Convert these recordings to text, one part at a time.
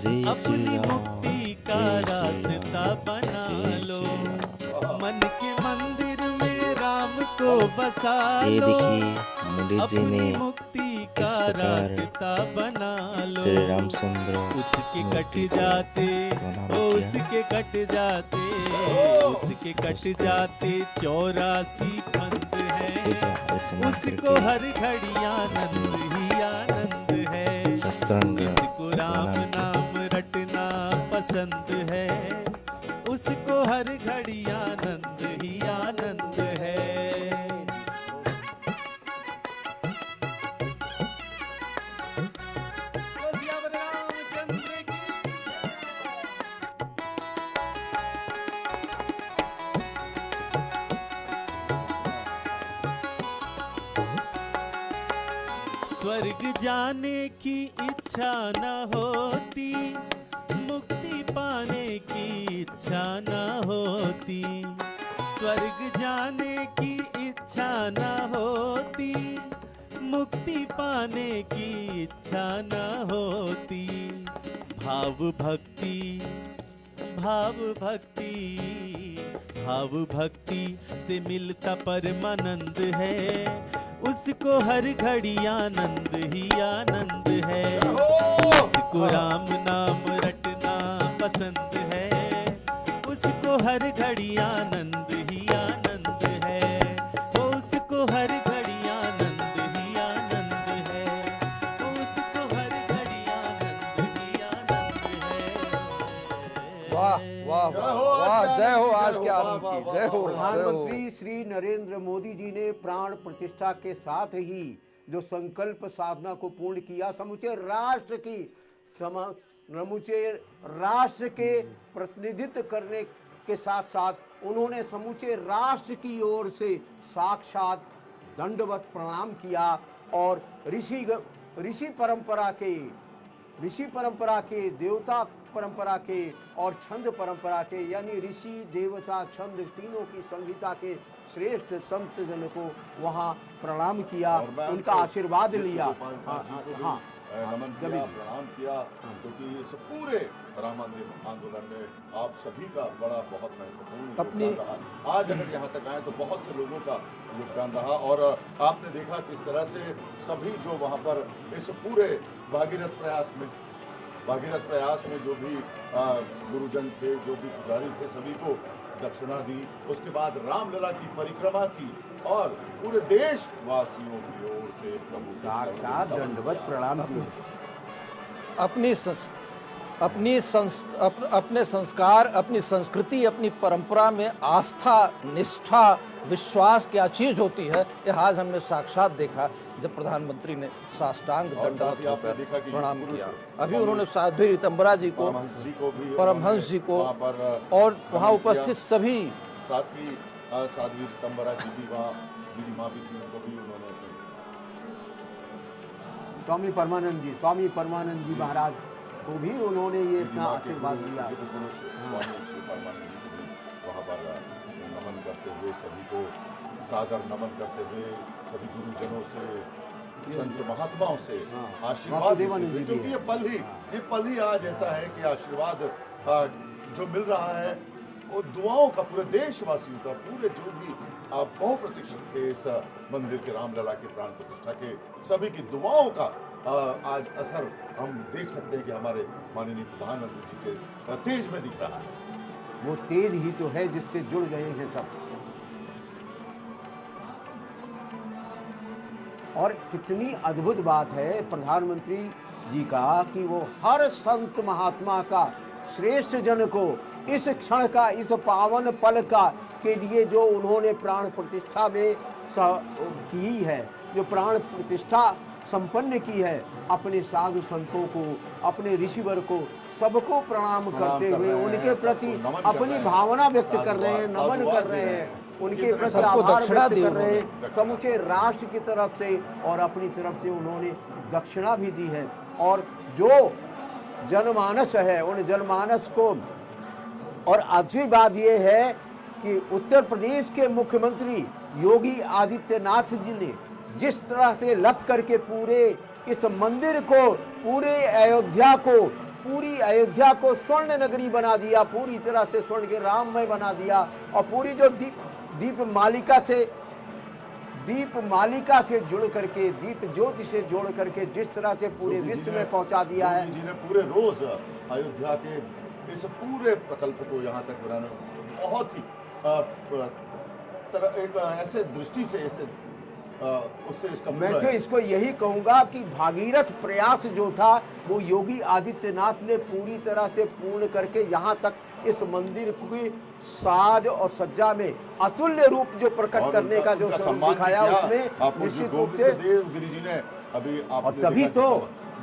जय श्री अपनी राम, मुक्ति का जय श्री रास्ता राम, बना जय लो, श्री राम। मन के मंदिर में राम को बसा ये लो, देखिए मुंडे जी ने अपनी मुक्ति किस का प्रकार रास्ता बना लो। श्री रामचंद्र उसके मूर्ति कट को जाते, प्रणाम ओ किया। उसके कट जाते, उसके कट उसको जाते 84 फंद है, पूजा अर्चना उसको करके हर घड़ी आनंद ही आनंद है। शस्त्रांग जिसको राम प्रणाम किया। नाम रटना पसंद है, उसको हर घड़ी आनंद ही आनंद है। तो सियावर रामचंद्र की स्वर्ग जाने की इच्छा न होती, मुक्ति पाने की इच्छा न होती। स्वर्ग जाने की इच्छा न होती, मुक्ति पाने की इच्छा न होती। भाव भक्ति, भाव भक्ति, भाव भक्ति से मिलता परमानंद है, उसको हर घड़ी आनंद ही आनंद है। जिसको राम नाम रटना पसंद है, उसको हर घड़ी आनंद ही आनंद है। वो उसको हर घड़ी आनंद ही आनंद है, वो उसको हर घड़ी आनंद ही आनंद है। वाह वाह वाह, जय हो आज के आनंद की, जय हो। प्रधानमंत्री श्री नरेंद्र मोदी जी ने प्राण प्रतिष्ठा के साथ ही जो संकल्प साधना को पूर्ण किया, समूचे राष्ट्र की समूचे राष्ट्र के प्रतिनिधित्व करने के साथ साथ उन्होंने समूचे राष्ट्र की ओर से साक्षात दंडवत प्रणाम किया और ऋषि परंपरा के देवता परंपरा के और छंद परंपरा के, यानी ऋषि देवता छंद तीनों की संहिता के श्रेष्ठ संत जन को वहाँ प्रणाम किया, उनका आशीर्वाद लिया। हाँ, नमन किया, प्रणाम किया, क्योंकि इस पूरे राम आंदोलन में आप सभी का बड़ा बहुत महत्वपूर्ण योगदान रहा। आज अगर यहाँ तक आए तो बहुत से लोगों का योगदान रहा और आपने देखा किस तरह से सभी जो वहाँ पर इस पूरे भागीरथ प्रयास में जो भी गुरुजन थे, जो भी पुजारी थे, सभी को दक्षिणा दी। उसके बाद रामलला की परिक्रमा की और पूरे देशवासियों की ओर से प्रभु साक्षात दंडवत प्रणाम किया। अपने संस्कार, अपनी संस्कृति, अपनी परंपरा में आस्था, निष्ठा, विश्वास क्या चीज होती है, यह आज हमने साक्षात देखा जब प्रधानमंत्री ने साष्टांग दंडवत होकर प्रणाम किया। अभी उन्होंने साध्वी रीतम्बरा जी को, परमहंस जी को और वहाँ उपस्थित सभी, साथ ही साध्वी रीतम्बरा जी भी वहाँ, दीदी माँ भी थी, उनको भी उन्होंने स्वामी परमानंद जी महाराज को भी उन्होंने ये इतना आशीर्वाद दिया। वहाँ पर नमन करते हुए, सभी को सादर नमन करते हुए, सभी गुरुजनों से, संत महात्माओं से आशीर्वाद देते हुए, क्योंकि ये पल ही आज ऐसा है कि आशीर्वाद जो मिल रहा है वो दुआओं का, पूरे देशवासियों का, पूरे जो भी बहुप्रतीक्षित थे इस मंदिर के, रामलला के प्राण प्रतिष्ठा के, सभी की दुआओं का आज असर हम देख सकते हैं कि हमारे माननीय प्रधानमंत्री जी के तेज में दिख रहा है। वो तेज ही तो है जिससे जुड़ गए हैं सब। और कितनी अद्भुत बात है प्रधानमंत्री जी का कि वो हर संत महात्मा का, श्रेष्ठ जन को इस क्षण का, इस पावन पल का के लिए जो उन्होंने प्राण प्रतिष्ठा में की है, जो प्राण प्रतिष्ठा संपन्न की है, अपने साधु संतों को, अपने ऋषिवर को, सबको प्रणाम करते हुए उनके प्रति अपनी भावना व्यक्त कर रहे हैं, नमन कर रहे हैं, उनके प्रति आभार व्यक्त कर रहे हैं समूचे राष्ट्र की तरफ से, और अपनी तरफ से उन्होंने दक्षिणा भी दी है। और जो जनमानस है, उन जनमानस को, और अच्छी बात ये है कि उत्तर प्रदेश के मुख्यमंत्री योगी आदित्यनाथ जी ने जिस तरह से लग करके पूरे इस मंदिर को, पूरे अयोध्या को, पूरी अयोध्या को स्वर्ण नगरी बना दिया, पूरी तरह से स्वर्ण के राममय बना दिया, और पूरी जो दीप मालिका से जुड़ करके, दीप ज्योति से जोड़ करके जिस तरह से पूरे विश्व में पहुंचा दिया है। जी ने पूरे रोज अयोध्या के इस पूरे प्रकल्प को यहाँ तक बनाने बहुत ही एक ऐसे दृष्टि से ऐसे उससे इसका मैं तो इसको यही कहूंगा कि भागीरथ प्रयास जो था वो योगी आदित्यनाथ ने पूरी तरह से पूर्ण करके यहाँ तक इस मंदिर की साज और सज्जा में अतुल्य रूप जो प्रकट करने का जो स्वरूप दिखाया उसमें निश्चित रूप से देवगिरी जी ने अभी और तभी तो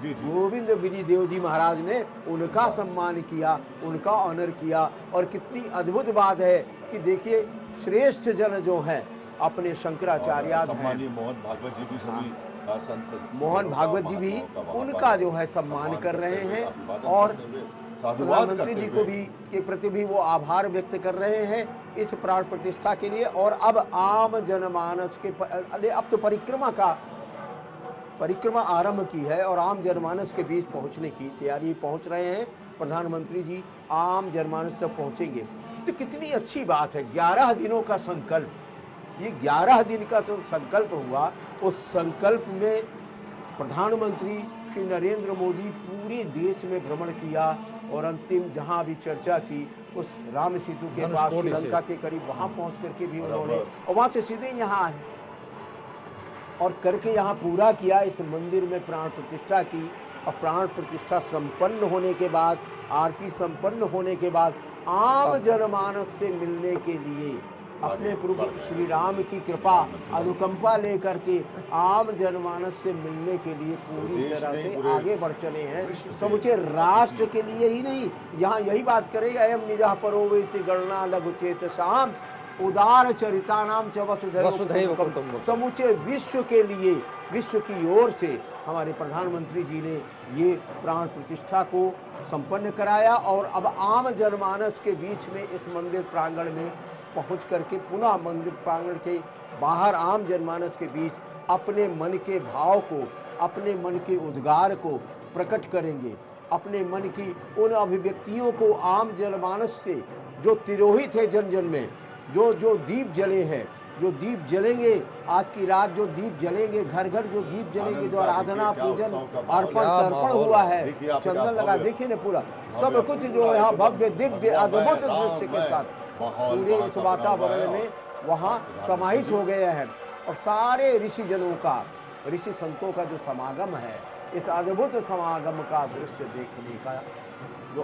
जी गोविंद गिरी देव जी महाराज ने उनका सम्मान किया, उनका ऑनर किया। और कितनी अद्भुत बात है कि देखिए श्रेष्ठ जन जो हैं अपने शंकराचार्य सम्मानीय मोहन भागवत जी भी सभी संत मोहन भागवत जी भी उनका जो है सम्मान कर रहे हैं, और प्रधानमंत्री जी को भी के प्रति भी वो आभार व्यक्त कर रहे हैं इस प्राण प्रतिष्ठा के लिए। और अब आम जनमानस के अब तो परिक्रमा आरंभ की है और आम जनमानस के बीच पहुंचने की तैयारी पहुंच रहे हैं। प्रधानमंत्री जी आम जनमानस तक पहुंचेंगे तो कितनी अच्छी बात है। 11 दिनों का संकल्प, ये 11 दिन का संकल्प हुआ। उस संकल्प में प्रधानमंत्री श्री नरेंद्र मोदी पूरे देश में भ्रमण किया और अंतिम जहां भी चर्चा की उस राम सेतु के पास श्रीलंका के करीब वहां पहुंच करके भी उन्होंने, और वहां से सीधे यहाँ आए और करके यहाँ पूरा किया। इस मंदिर में प्राण प्रतिष्ठा की और प्राण प्रतिष्ठा संपन्न होने के बाद, आरती संपन्न होने के बाद आम जनमानस से मिलने के लिए अपने प्रभु श्री राम की कृपा अनुकंपा लेकर के आम जनमानस से मिलने के लिए पूरी तरह से आगे बढ़ चले हैं। समूचे राष्ट्र के लिए ही नहीं, यहाँ यही बात करें अयम निजः परोवेति गणना लघुचेत शाम उदार चरिता नाम च वसुधैव कुटुंबकम। समूचे विश्व के लिए, विश्व की ओर से हमारे प्रधानमंत्री जी ने ये प्राण प्रतिष्ठा को संपन्न कराया और अब आम जनमानस के बीच में इस मंदिर प्रांगण में पहुंच करके पुनः मंदिर प्रांगण के बाहर आम जनमानस के बीच अपने मन के भाव को, अपने मन के उद्गार को प्रकट करेंगे, अपने मन की उन अभिव्यक्तियों को आम जनमानस से जो तिरोहित है जन जन में, जो दीप जले हैं, जो दीप जलेंगे आज की रात, जो दीप जलेंगे घर घर, जो दीप जलेंगे, जो आराधना पूजन अर्पण तर्पण हुआ है, चंदन लगा, देखिए ना पूरा सब कुछ जो यहाँ भव्य दिव्य अद्भुत दृश्य के साथ पूरे इस वातावरण में वहाँ समाहित हो गए हैं। और सारे ऋषि जनों का, ऋषि संतों का जो समागम है, इस अद्भुत समागम का दृश्य देखने का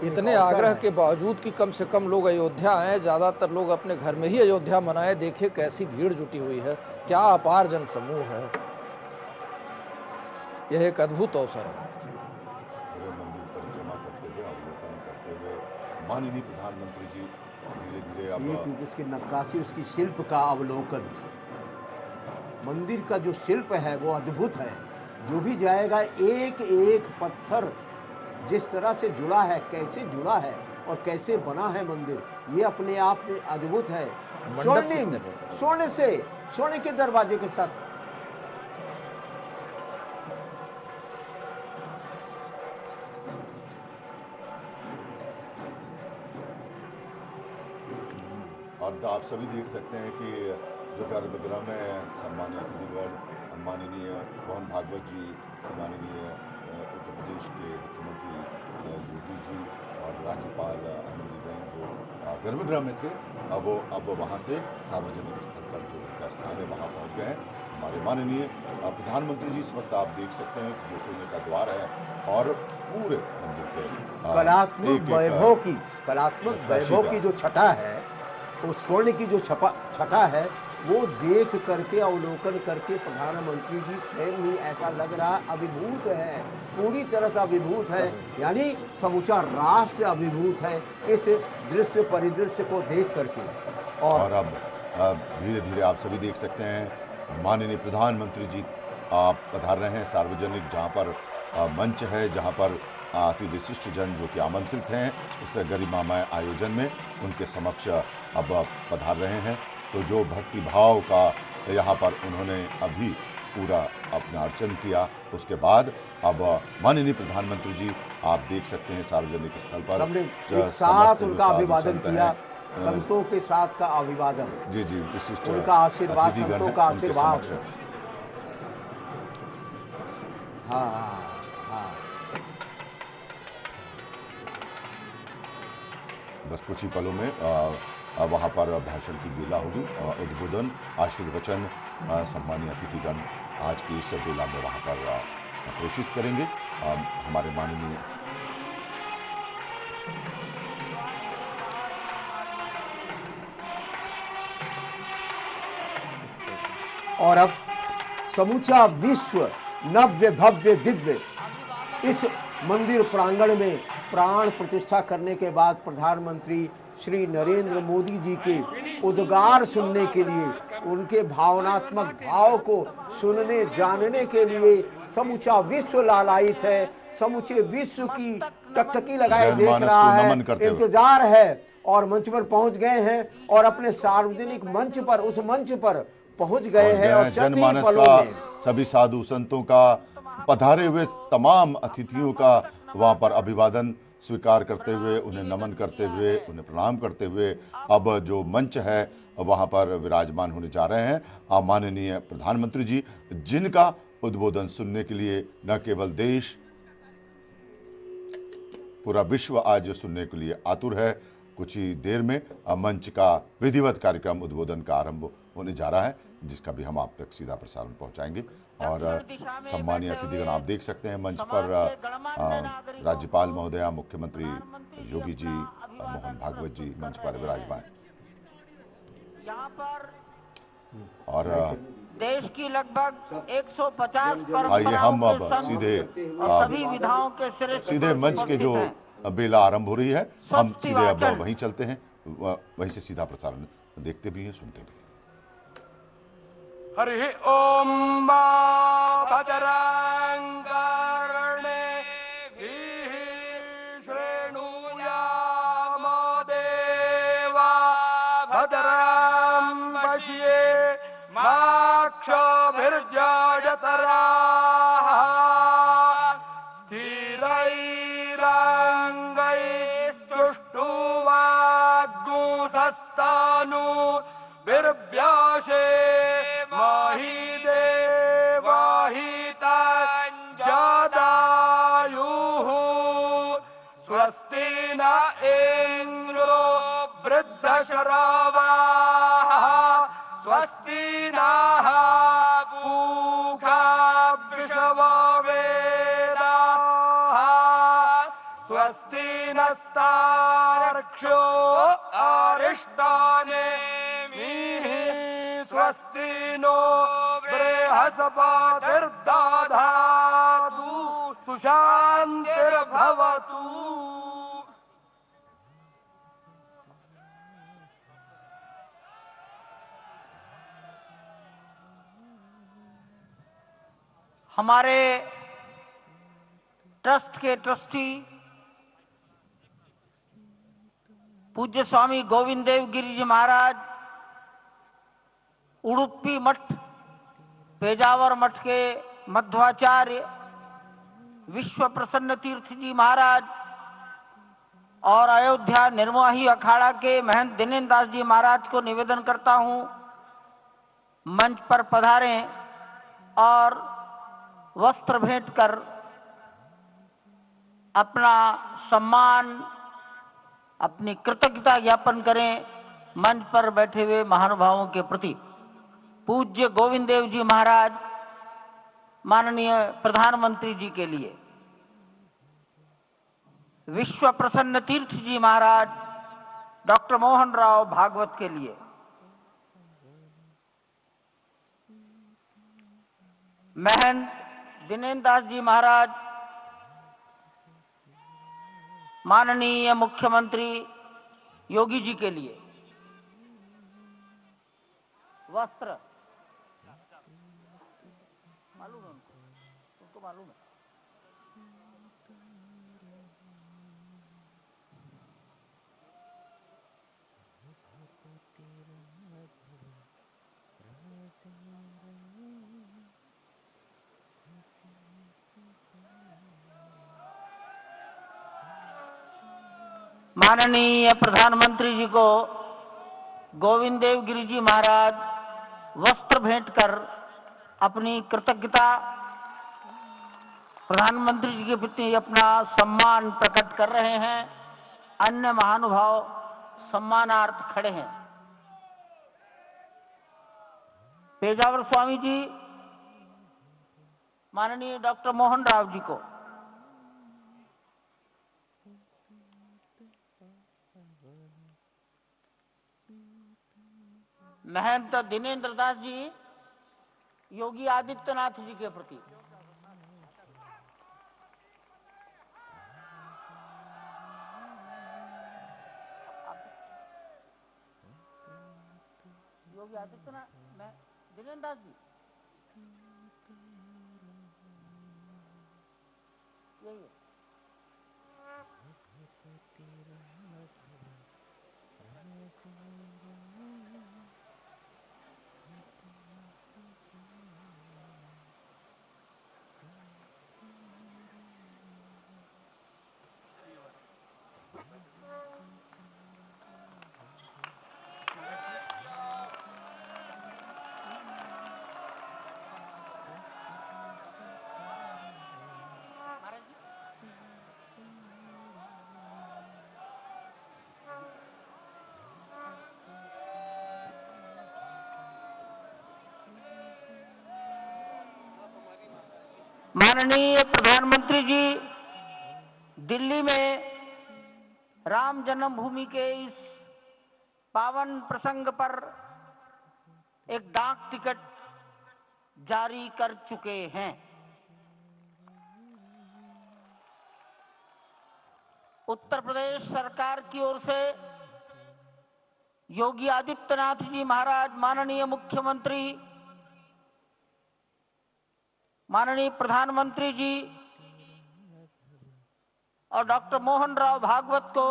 इतने आग्रह के बावजूद कि कम से कम लोग अयोध्या आए, ज़्यादातर लोग अपने घर में ही अयोध्या मनाए। देखिए कैसी भीड़ जुटी हुई है, क्या अपार जन समूह है। यह एक अद्भुत अवसर है। मंदिर परिक्रमा करते हुए, अवलोकन करते हुए माननीय प्रधानमंत्री जी धीरे धीरे अब उसकी नक्काशी, उसकी शिल्प का अवलोकन, मंदिर का जो शिल्प है वो अद्भुत है। जो भी जाएगा एक एक पत्थर जिस तरह से जुड़ा है, कैसे जुड़ा है और कैसे बना है मंदिर, ये अपने आप में अद्भुत है। स्वर्णिम, स्वर्ण से, स्वर्ण के दरवाजे के साथ और आप सभी देख सकते हैं कि जो गर्भगृह में सम्मानित अतिथिगण, माननीय मोहन भागवत जी, माननीय उत्तर प्रदेश के मुख्यमंत्री योगी जी और राज्यपाल आनंदीबेन जो गर्भगृह में थे, अब वहाँ से सार्वजनिक स्थल पर जो उनका स्थान है वहाँ पहुँच गए हैं। हमारे माननीय प्रधानमंत्री जी इस वक्त आप देख सकते हैं कि जो सोने का द्वार है और पूरे मंदिर के कलात्मक वैभव की जो छटा है, वो स्वर्ण की जो छटा है, वो देख करके अवलोकन करके प्रधानमंत्री जी स्वयं ही ऐसा लग रहा अभिभूत है, पूरी तरह से अभिभूत है, यानी समूचा राष्ट्र अभिभूत है इस दृश्य परिदृश्य को देख करके। और अब धीरे धीरे आप सभी देख सकते हैं माननीय प्रधानमंत्री जी आप पधार रहे हैं सार्वजनिक, जहाँ पर मंच है, जहाँ पर अति विशिष्ट जन जो कि आमंत्रित हैं इस गरिमामय आयोजन में, उनके समक्ष अब पधार रहे हैं। तो जो भक्ति भाव का यहाँ पर उन्होंने अभी पूरा अपना अर्चन किया, उसके बाद अब माननीय प्रधानमंत्री जी आप देख सकते हैं सार्वजनिक स्थल पर सबने एक समस्त साथ जो उनका साधु अभिवादन संत किया, हैं, संतों के साथ का अभिवादन, जी जी विशिष्ट उनका आशीर्वाद, अतिथिगण संतों हैं, का उनके आशीर्वाद। समक्ष हाँ हाँ हाँ। बस कुछ ही पलों में वहाँ पर भाषण की बेला होगी, उद्बोधन, आशीर्वचन सम्मानीय अतिथिगण आज की इस बेला में वहाँ पर प्रेषित करेंगे। हमारे माननीय और अब समूचा विश्व नव्य भव्य दिव्य इस मंदिर प्रांगण में प्राण प्रतिष्ठा करने के बाद प्रधानमंत्री श्री नरेंद्र मोदी जी के उद्गार सुनने के लिए, उनके भावनात्मक भाव को सुनने जानने के लिए समूचा विश्व लालायित है। समूचे विश्व की टकटकी लगाए देख जनमानस रहा को है, नमन करते हुए। इंतजार है और मंच पर पहुंच गए हैं और अपने सार्वजनिक मंच पर, उस मंच पर पहुंच गए हैं और चंद ही जनमानस पलों का, में सभी साधु संतों का, पधारे हुए तमाम अतिथियों का वहाँ पर अभिवादन स्वीकार करते हुए, उन्हें नमन करते हुए, उन्हें प्रणाम करते हुए अब जो मंच है वहाँ पर विराजमान होने जा रहे हैं माननीय प्रधानमंत्री जी, जिनका उद्बोधन सुनने के लिए न केवल देश, पूरा विश्व आज सुनने के लिए आतुर है। कुछ ही देर में मंच का विधिवत कार्यक्रम उद्बोधन का आरंभ होने जा रहा है, जिसका भी हम आप तक सीधा प्रसारण पहुंचाएंगे। और सम्मानीय अतिथिगण आप देख सकते हैं मंच पर राज्यपाल महोदया, मुख्यमंत्री योगी जी, मोहन भागवत जी मंच पर विराजमान। और देश की लगभग 150 आइए हम अब सीधे सभी विधाओं के सीधे मंच के जो बेला आरंभ हो रही है, हम सीधे अब वहीं चलते हैं, वहीं से सीधा प्रसारण देखते भी हैं, सुनते भी हैं। हरि ओम भद्रं कर्णेभिः शृणुयाम देवा भद्रं पश्येमाक्षभिर्यजत्राः स्थिरैरङ्गैस्तुष्टुवाग्गुंसस्तनु बिर्व्याशे मही देवाहितञ्जदायुः स्वस्ति न इन्द्रो वृद्धश्रवाः स्वस्ति नः पूषा वृषभवेदाः स्वस्ति नस्तार्क्ष्यो अरिष्टानेमिः स्वस्ति नो बृहस्पतिर्दधातु सुशान्तिर्भवतु। हमारे ट्रस्ट के ट्रस्टी पूज्य स्वामी गोविंद देव गिरि जी महाराज, उडुपी मठ, पेजावर मठ के मध्वाचार्य विश्व प्रसन्न तीर्थ जी महाराज और अयोध्या निर्मोही अखाड़ा के महंत दिनेन्द्र दास जी महाराज को निवेदन करता हूं मंच पर पधारें और वस्त्र भेंट कर अपना सम्मान, अपनी कृतज्ञता ज्ञापन करें मंच पर बैठे हुए महानुभावों के प्रति। पूज्य गोविंद देव जी महाराज माननीय प्रधानमंत्री जी के लिए, विश्व प्रसन्न तीर्थ जी महाराज डॉक्टर मोहन राव भागवत के लिए, महंत दिनेन्द्र दास जी महाराज माननीय मुख्यमंत्री योगी जी के लिए वस्त्र मालूम है उनको मालूम है। माननीय प्रधानमंत्री जी को गोविंद देव गिरि जी महाराज वस्त्र भेंट कर अपनी कृतज्ञता प्रधानमंत्री जी के प्रति अपना सम्मान प्रकट कर रहे हैं। अन्य महानुभाव सम्मानार्थ खड़े हैं। पेजावर स्वामी जी माननीय डॉक्टर मोहन राव जी को, महंत दिनेन्द्र दास जी योगी आदित्यनाथ जी के प्रति, योगी आदित्यनाथ दिनेन्द्र दास जी यही है। माननीय प्रधानमंत्री जी दिल्ली में राम जन्मभूमि के इस पावन प्रसंग पर एक डाक टिकट जारी कर चुके हैं। उत्तर प्रदेश सरकार की ओर से योगी आदित्यनाथ जी महाराज, माननीय मुख्यमंत्री, माननीय प्रधानमंत्री जी और डॉक्टर मोहन राव भागवत को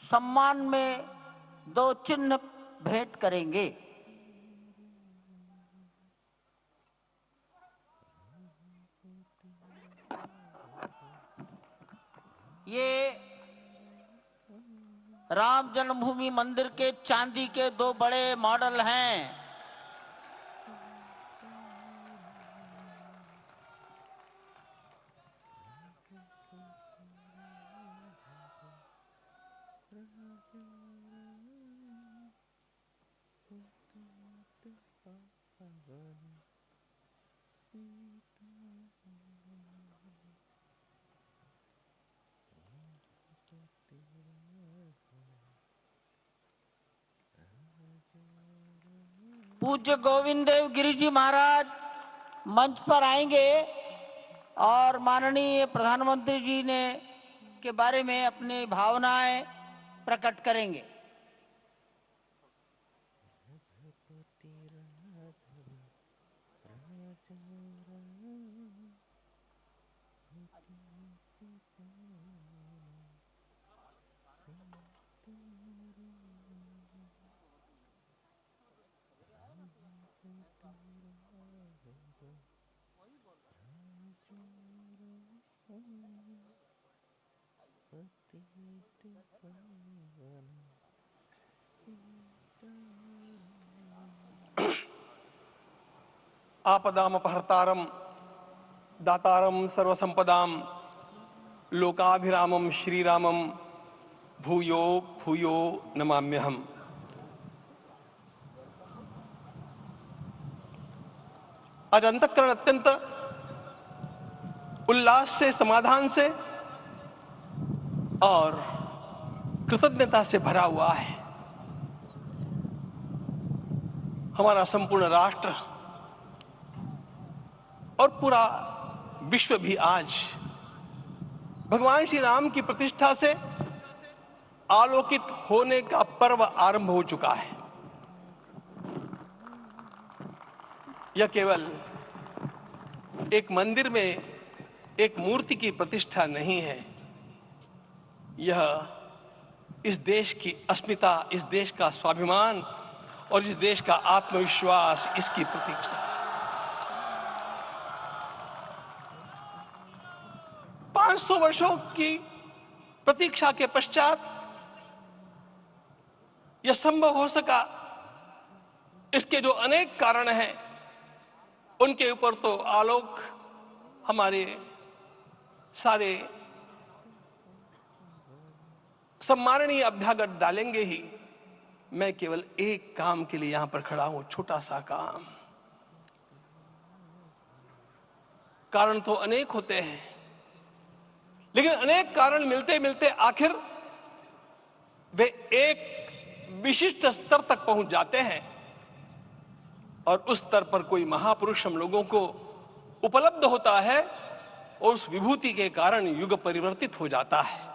सम्मान में 2 चिन्ह भेंट करेंगे। ये राम जन्मभूमि मंदिर के चांदी के 2 बड़े मॉडल हैं। पूज्य गोविंद देव गिरि जी महाराज मंच पर आएंगे और माननीय प्रधानमंत्री जी ने के बारे में अपनी भावनाएं प्रकट करेंगे। आपदामपहर्तारं दातारं सर्वसंपदां लोकाभिरामं श्रीरामं भूयो भूयो नमाम्यहम्। आज अंतःकरण अत्यंत उल्लास से, समाधान से और कृतज्ञता से भरा हुआ है। हमारा संपूर्ण राष्ट्र और पूरा विश्व भी आज भगवान श्री राम की प्रतिष्ठा से आलोकित होने का पर्व आरंभ हो चुका है। यह केवल एक मंदिर में एक मूर्ति की प्रतिष्ठा नहीं है, यह इस देश की अस्मिता, इस देश का स्वाभिमान और इस देश का आत्मविश्वास, इसकी प्रतिष्ठा है। 500 वर्षों की प्रतीक्षा के पश्चात यह संभव हो सका। इसके जो अनेक कारण हैं उनके ऊपर तो आलोक हमारे सारे सम्माननीय अभ्यागत डालेंगे ही। मैं केवल एक काम के लिए यहां पर खड़ा हूं, छोटा सा काम। कारण तो अनेक होते हैं, लेकिन अनेक कारण मिलते मिलते आखिर वे एक विशिष्ट स्तर तक पहुंच जाते हैं और उस स्तर पर कोई महापुरुष हम लोगों को उपलब्ध होता है और उस विभूति के कारण युग परिवर्तित हो जाता है।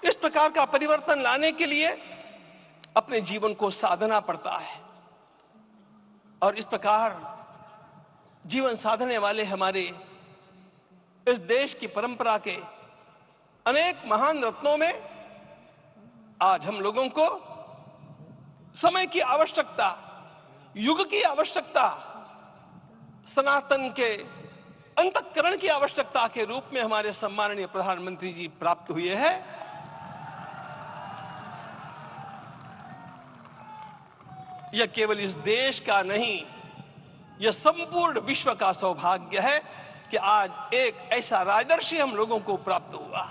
इस प्रकार का परिवर्तन लाने के लिए अपने जीवन को साधना पड़ता है और इस प्रकार जीवन साधने वाले हमारे इस देश की परंपरा के अनेक महान रत्नों में आज हम लोगों को समय की आवश्यकता, युग की आवश्यकता, सनातन के अंतःकरण की आवश्यकता के रूप में हमारे सम्माननीय प्रधानमंत्री जी प्राप्त हुए हैं। यह केवल इस देश का नहीं, यह संपूर्ण विश्व का सौभाग्य है कि आज एक ऐसा राजदर्शी हम लोगों को प्राप्त हुआ।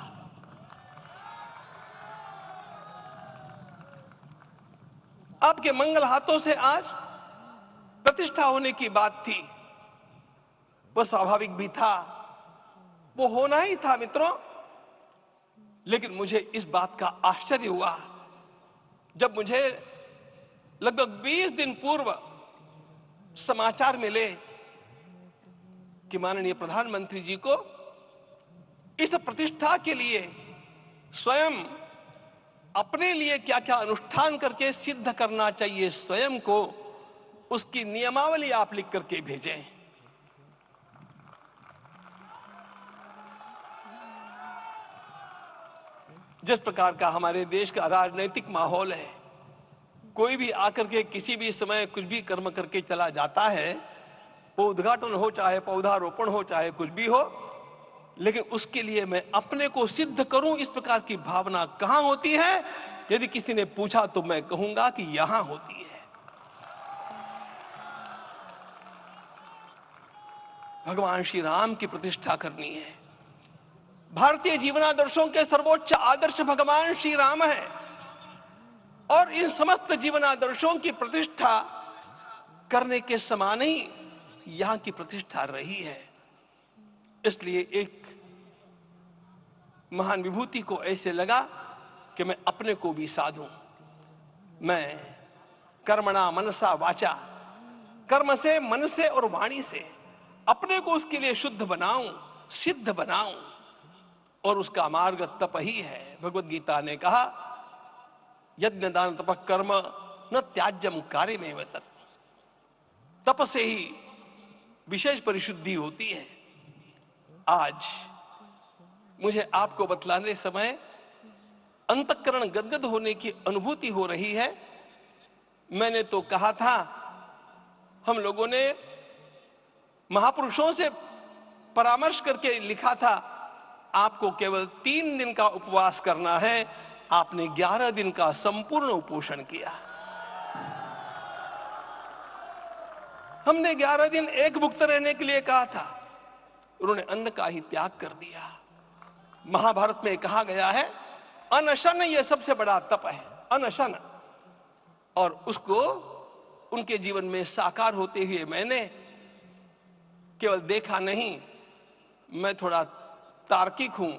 आपके मंगल हाथों से आज प्रतिष्ठा होने की बात थी, वह स्वाभाविक भी था, वो होना ही था मित्रों। लेकिन मुझे इस बात का आश्चर्य हुआ जब मुझे लगभग 20 दिन पूर्व समाचार मिले कि माननीय प्रधानमंत्री जी को इस प्रतिष्ठा के लिए स्वयं अपने लिए क्या क्या अनुष्ठान करके सिद्ध करना चाहिए स्वयं को, उसकी नियमावली आप लिख करके भेजें। जिस प्रकार का हमारे देश का राजनीतिक माहौल है, कोई भी आकर के किसी भी समय कुछ भी कर्म करके चला जाता है, वो उद्घाटन हो चाहे पौधारोपण हो चाहे कुछ भी हो, लेकिन उसके लिए मैं अपने को सिद्ध करूं, इस प्रकार की भावना कहां होती है? यदि किसी ने पूछा तो मैं कहूंगा कि यहां होती है। भगवान श्री राम की प्रतिष्ठा करनी है। भारतीय जीवनादर्शों के सर्वोच्च आदर्श भगवान श्री राम है और इन समस्त जीवनादर्शों की प्रतिष्ठा करने के समान ही यहां की प्रतिष्ठा रही है। इसलिए एक महान विभूति को ऐसे लगा कि मैं अपने को भी साधूं। मैं कर्मणा मनसा वाचा, कर्म से, मन से और वाणी से अपने को उसके लिए शुद्ध बनाऊं, सिद्ध बनाऊं, और उसका मार्ग तप ही है। भगवत गीता ने कहा, यज्ञ दान तप कर्म न त्याज्यम कार्य में तत्। तप से ही विशेष परिशुद्धि होती है। आज मुझे आपको बतलाने समय अंतःकरण गदगद होने की अनुभूति हो रही है। मैंने तो कहा था, हम लोगों ने महापुरुषों से परामर्श करके लिखा था, आपको केवल 3 दिन का उपवास करना है। आपने 11 दिन का संपूर्ण उपोषण किया। हमने 11 दिन एक मुक्त रहने के लिए कहा था, उन्होंने अन्न का ही त्याग कर दिया। महाभारत में कहा गया है, अनशन यह सबसे बड़ा तप है, अनशन। और उसको उनके जीवन में साकार होते हुए मैंने केवल देखा नहीं, मैं थोड़ा तार्किक हूं।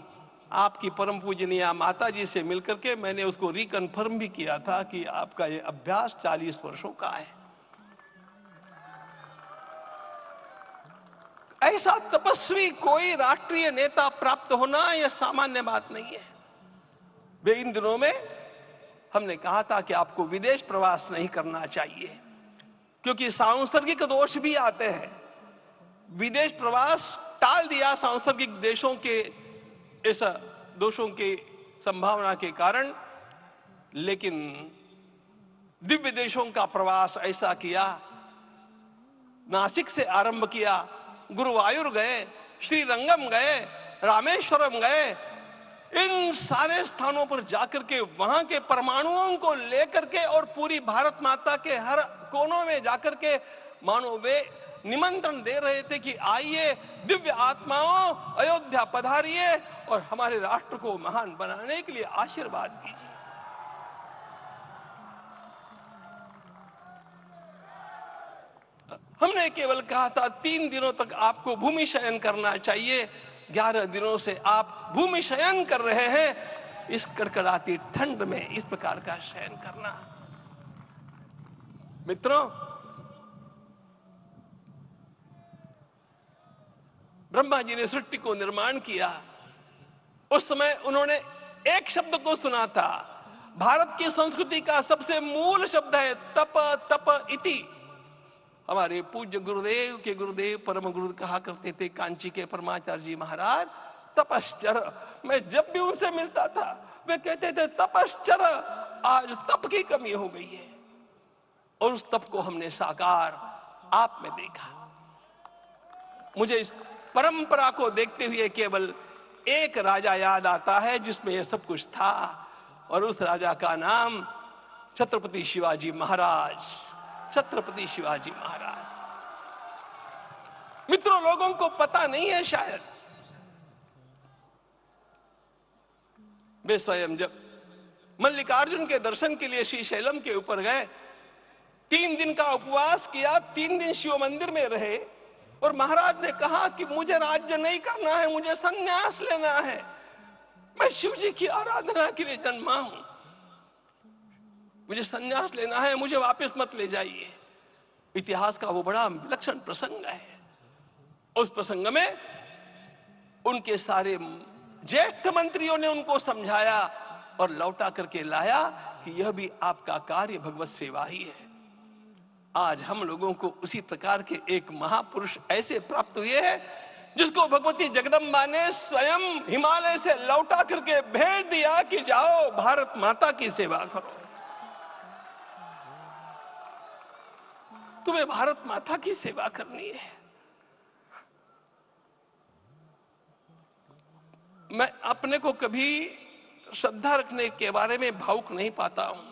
आपकी परम पूजनीय माता जी से मिलकर के मैंने उसको रिकन्फर्म भी किया था कि आपका ये अभ्यास 40 वर्षों का है। ऐसा तपस्वी कोई राष्ट्रीय नेता प्राप्त होना यह सामान्य बात नहीं है। वे इन दिनों में हमने कहा था कि आपको विदेश प्रवास नहीं करना चाहिए, क्योंकि सांसर्गिक दोष भी आते हैं। विदेश प्रवास टाल दिया सांसर्गिक देशों के इस दोषों की संभावना के कारण, लेकिन दिव्य देशों का प्रवास ऐसा किया। नासिक से आरंभ किया, गुरुवायूर गए, श्री रंगम गए, रामेश्वरम गए, इन सारे स्थानों पर जाकर के वहां के परमाणुओं को लेकर के और पूरी भारत माता के हर कोनों में जाकर के मानो वे निमंत्रण दे रहे थे कि आइए दिव्य आत्माओं, अयोध्या पधारिए और हमारे राष्ट्र को महान बनाने के लिए आशीर्वाद दीजिए। हमने केवल कहा था 3 दिनों तक आपको भूमि शयन करना चाहिए, 11 दिनों से आप भूमि शयन कर रहे हैं। इस कड़कड़ाती ठंड में इस प्रकार का शयन करना, मित्रों, ब्रह्मा जी ने सृष्टि को निर्माण किया, उस समय उन्होंने एक शब्द को सुना था। भारत की संस्कृति का सबसे मूल शब्द है तप, तप इति। हमारे पूज्य गुरुदेव के गुरुदेव परम गुरु कहा करते थे, कांची के परमाचार्य जी महाराज, तपश्चर। मैं जब भी उनसे मिलता था वे कहते थे तपश्चर, आज तप की कमी हो गई है। और उस तप को हमने साकार आप में देखा। मुझे इस परंपरा को देखते हुए केवल एक राजा याद आता है जिसमें यह सब कुछ था, और उस राजा का नाम छत्रपति शिवाजी महाराज। छत्रपति शिवाजी महाराज। मित्रों, लोगों को पता नहीं है शायद, वे स्वयं जब मल्लिकार्जुन के दर्शन के लिए श्री शैलम के ऊपर गए, 3 दिन का उपवास किया, 3 दिन शिव मंदिर में रहे, और महाराज ने कहा कि मुझे राज्य नहीं करना है, मुझे संन्यास लेना है, मैं शिव जी की आराधना के लिए जन्मा हूं, मुझे संन्यास लेना है, मुझे वापस मत ले जाइए। इतिहास का वो बड़ा विलक्षण प्रसंग है। उस प्रसंग में उनके सारे ज्येष्ठ मंत्रियों ने उनको समझाया और लौटा करके लाया कि यह भी आपका कार्य भगवत सेवा ही है। आज हम लोगों को उसी प्रकार के एक महापुरुष ऐसे प्राप्त हुए हैं जिसको भगवती जगदम्बा ने स्वयं हिमालय से लौटा करके भेज दिया कि जाओ भारत माता की सेवा करो। तुम्हें भारत माता की सेवा करनी है। मैं अपने को कभी श्रद्धा रखने के बारे में भावुक नहीं पाता हूं,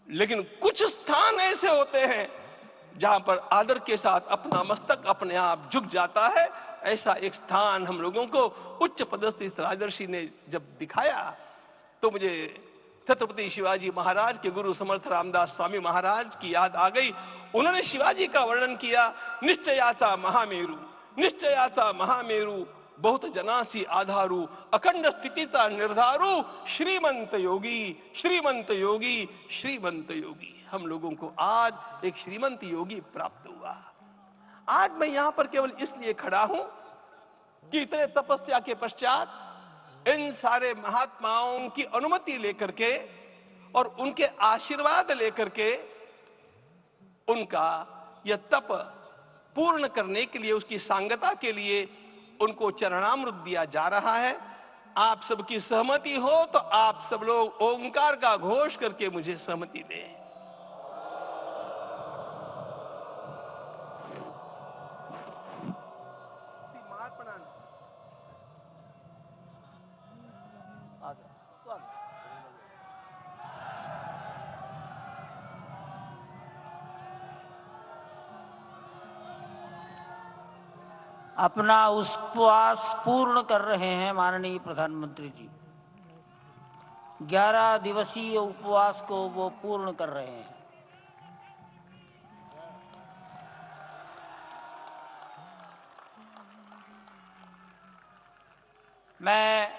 लेकिन कुछ स्थान ऐसे होते हैं जहां पर आदर के साथ अपना मस्तक अपने आप झुक जाता है। ऐसा एक स्थान हम लोगों को उच्च पदस्थ इस राजर्षि ने जब दिखाया तो मुझे छत्रपति शिवाजी महाराज के गुरु समर्थ रामदास स्वामी महाराज की याद आ गई। उन्होंने शिवाजी का वर्णन किया, निश्चयाचा महामेरु, निश्चयाचा महामेरु, बहुत जनासी आधारू, अखंड स्थितिता निर्धारू, श्रीमंत योगी, श्रीमंत योगी, श्रीमंत योगी। हम लोगों को आज एक श्रीमंत योगी प्राप्त हुआ। आज मैं यहां पर केवल इसलिए खड़ा हूं कि इतने तपस्या के पश्चात इन सारे महात्माओं की अनुमति लेकर के और उनके आशीर्वाद लेकर के उनका यह तप पूर्ण करने के लिए, उसकी सांगता के लिए उनको चरणामृत दिया जा रहा है। आप सबकी सहमति हो तो आप सब लोग ओंकार का घोष करके मुझे सहमति दें। अपना उपवास पूर्ण कर रहे हैं माननीय प्रधानमंत्री जी। 11 दिवसीय उपवास को वो पूर्ण कर रहे हैं। मैं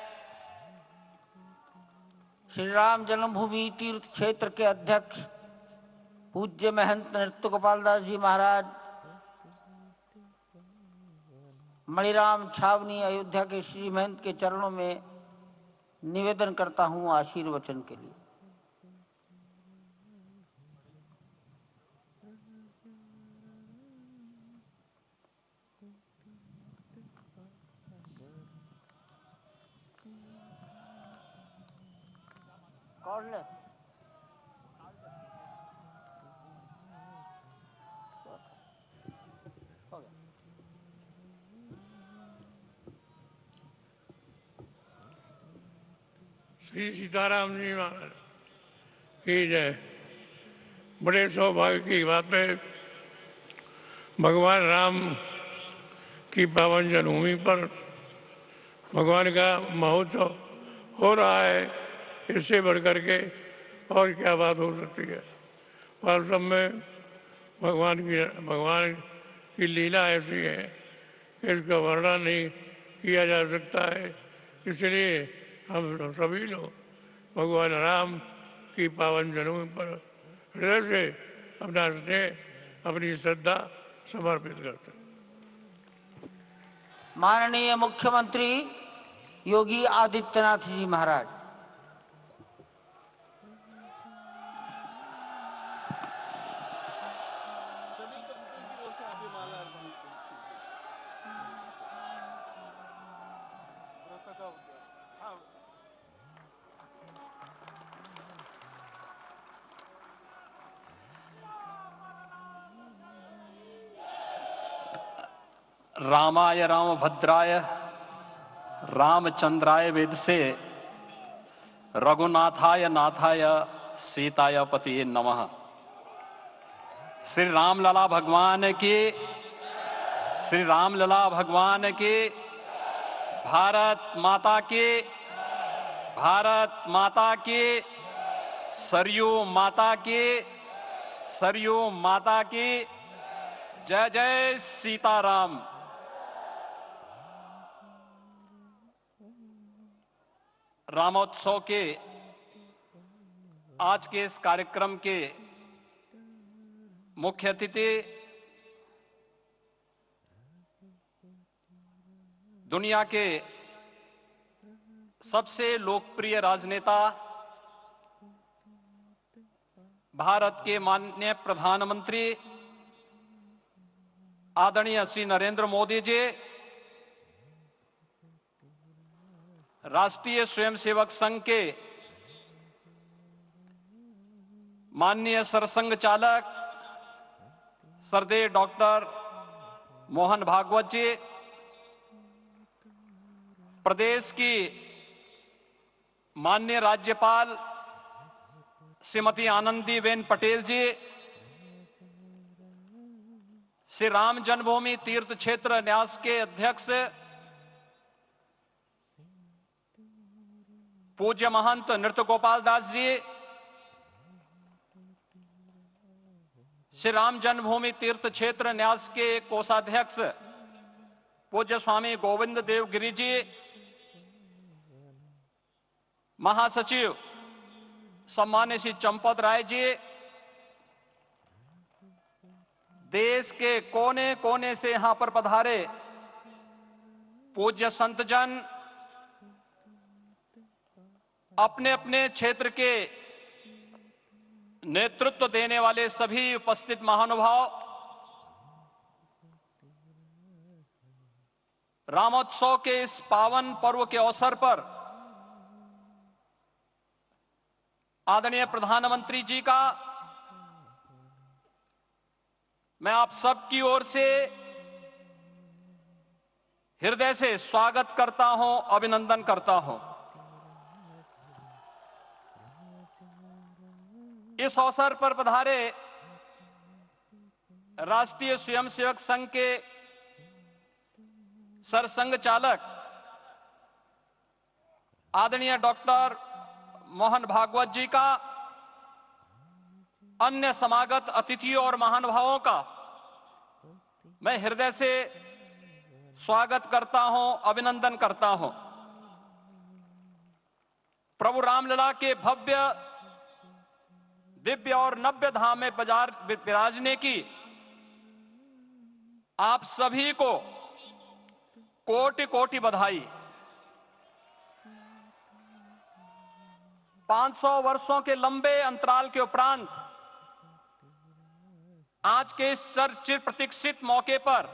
श्री राम जन्मभूमि तीर्थ क्षेत्र के अध्यक्ष पूज्य महंत नृत्य गोपाल दास जी महाराज, मणिराम छावनी अयोध्या के श्री महंत के चरणों में निवेदन करता हूं आशीर्वचन के लिए। कॉर्डलेस हो गया। श्री सीताराम जी महाराज की जय। बड़े सौभाग्य की बात है, भगवान राम की पावन जन्मभूमि पर भगवान का महोत्सव हो रहा है। इससे बढ़कर के और क्या बात हो सकती है। वास्तव में भगवान की लीला ऐसी है कि इसका वर्णन नहीं किया जा सकता है। इसलिए हम सभी लोग भगवान राम की पावन जन्मभूमि पर हृदय से अपना स्नेह, अपनी श्रद्धा समर्पित करते हैं। माननीय मुख्यमंत्री योगी आदित्यनाथ जी महाराज। रामाय रामभद्राय रामचंद्राय वेदसे रघुनाथाय नाथाय सीताय पतिये नमः। श्री रामलला भगवान की, श्री रामलला भगवान की, भारत माता की, भारत माता की, सरयू माता की, सरयू माता की जय जय सीताराम। रामोत्सव के आज के इस कार्यक्रम के मुख्य अतिथि दुनिया के सबसे लोकप्रिय राजनेता भारत के माननीय प्रधानमंत्री आदरणीय श्री नरेंद्र मोदी जी, राष्ट्रीय स्वयंसेवक संघ के माननीय सरसंघ चालक श्रद्धेय डॉक्टर मोहन भागवत जी, प्रदेश की माननीय राज्यपाल श्रीमती आनंदीबेन पटेल जी, श्री राम जन्मभूमि तीर्थ क्षेत्र न्यास के अध्यक्ष पूज्य महंत नृत्य गोपाल दास जी, श्री राम जन्मभूमि तीर्थ क्षेत्र न्यास के कोषाध्यक्ष पूज्य स्वामी गोविंद देव गिरी जी, महासचिव सम्मान्य श्री चंपत राय जी, देश के कोने कोने से यहां पर पधारे पूज्य संतजन, अपने अपने क्षेत्र के नेतृत्व देने वाले सभी उपस्थित महानुभाव, रामोत्सव के इस पावन पर्व के अवसर पर आदरणीय प्रधानमंत्री जी का मैं आप सबकी ओर से हृदय से स्वागत करता हूं, अभिनंदन करता हूं। इस अवसर पर पधारे राष्ट्रीय स्वयंसेवक संघ के सरसंघ चालक आदरणीय डॉक्टर मोहन भागवत जी का, अन्य समागत अतिथियों और महानुभावों का मैं हृदय से स्वागत करता हूं, अभिनंदन करता हूं। प्रभु रामलला के भव्य दिव्य और नव्य धाम में विराजने की आप सभी को कोटि कोटि बधाई। 500 वर्षों के लंबे अंतराल के उपरांत आज के इस चिर प्रतीक्षित मौके पर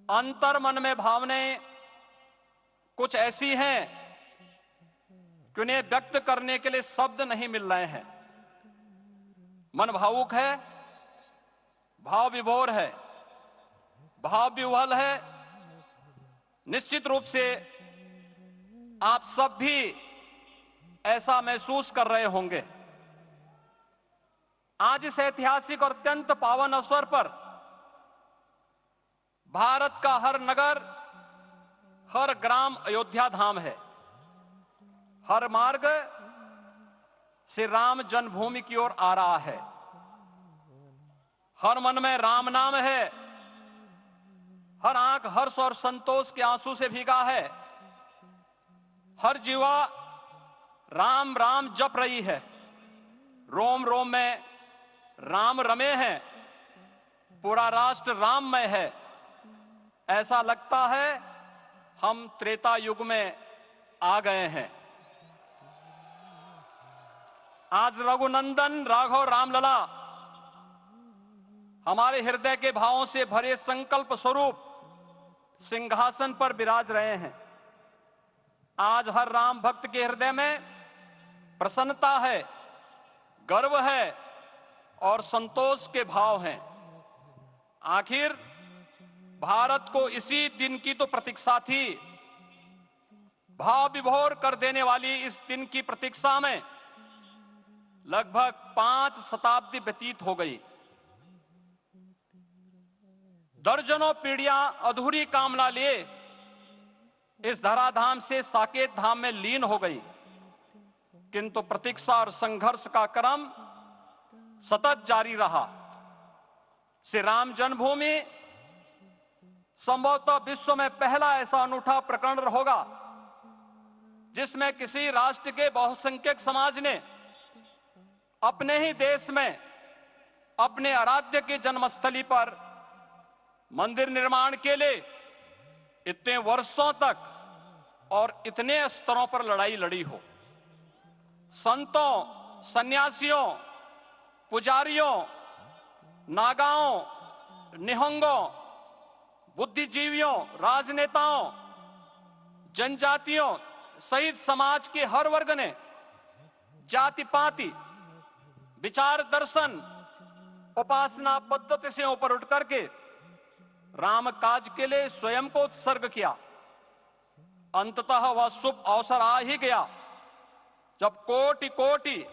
अंतर मन में भावनाएं कुछ ऐसी हैं कि उन्हें व्यक्त करने के लिए शब्द नहीं मिल रहे हैं। मन भावुक है, भाव विभोर है, भाव विह्वल है। निश्चित रूप से आप सब भी ऐसा महसूस कर रहे होंगे। आज इस ऐतिहासिक और अत्यंत पावन अवसर पर भारत का हर नगर, हर ग्राम अयोध्या धाम है। हर मार्ग श्री राम जन्मभूमि की ओर आ रहा है। हर मन में राम नाम है। हर आंख हर्ष और संतोष के आंसू से भीगा है। हर जीवा राम राम जप रही है। रोम रोम में राम रमे हैं। पूरा राष्ट्र राममय है। ऐसा लगता है हम त्रेता युग में आ गए हैं। आज रघुनंदन राघव रामलला हमारे हृदय के भावों से भरे संकल्प स्वरूप सिंहासन पर विराज रहे हैं। आज हर राम भक्त के हृदय में प्रसन्नता है, गर्व है और संतोष के भाव हैं। आखिर भारत को इसी दिन की तो प्रतीक्षा थी। भाव विभोर कर देने वाली इस दिन की प्रतीक्षा में लगभग 5 शताब्दी व्यतीत हो गई। दर्जनों पीढ़ियां अधूरी कामना लिए इस धराधाम से साकेत धाम में लीन हो गई, किंतु प्रतीक्षा और संघर्ष का क्रम सतत जारी रहा। श्री राम जन्मभूमि संभवतः विश्व में पहला ऐसा अनूठा प्रकरण होगा जिसमें किसी राष्ट्र के बहुसंख्यक समाज ने अपने ही देश में अपने आराध्य की जन्मस्थली पर मंदिर निर्माण के लिए इतने वर्षों तक और इतने स्तरों पर लड़ाई लड़ी हो। संतों, सन्यासियों, पुजारियों, नागाओं, निहंगों, बुद्धिजीवियों, राजनेताओं, जनजातियों सहित समाज के हर वर्ग ने जाति पाति, विचार दर्शन, उपासना पद्धति से ऊपर उठ करके राम काज के लिए स्वयं को उत्सर्ग किया। अंततः वह शुभ अवसर आ ही गया जब कोटि कोटि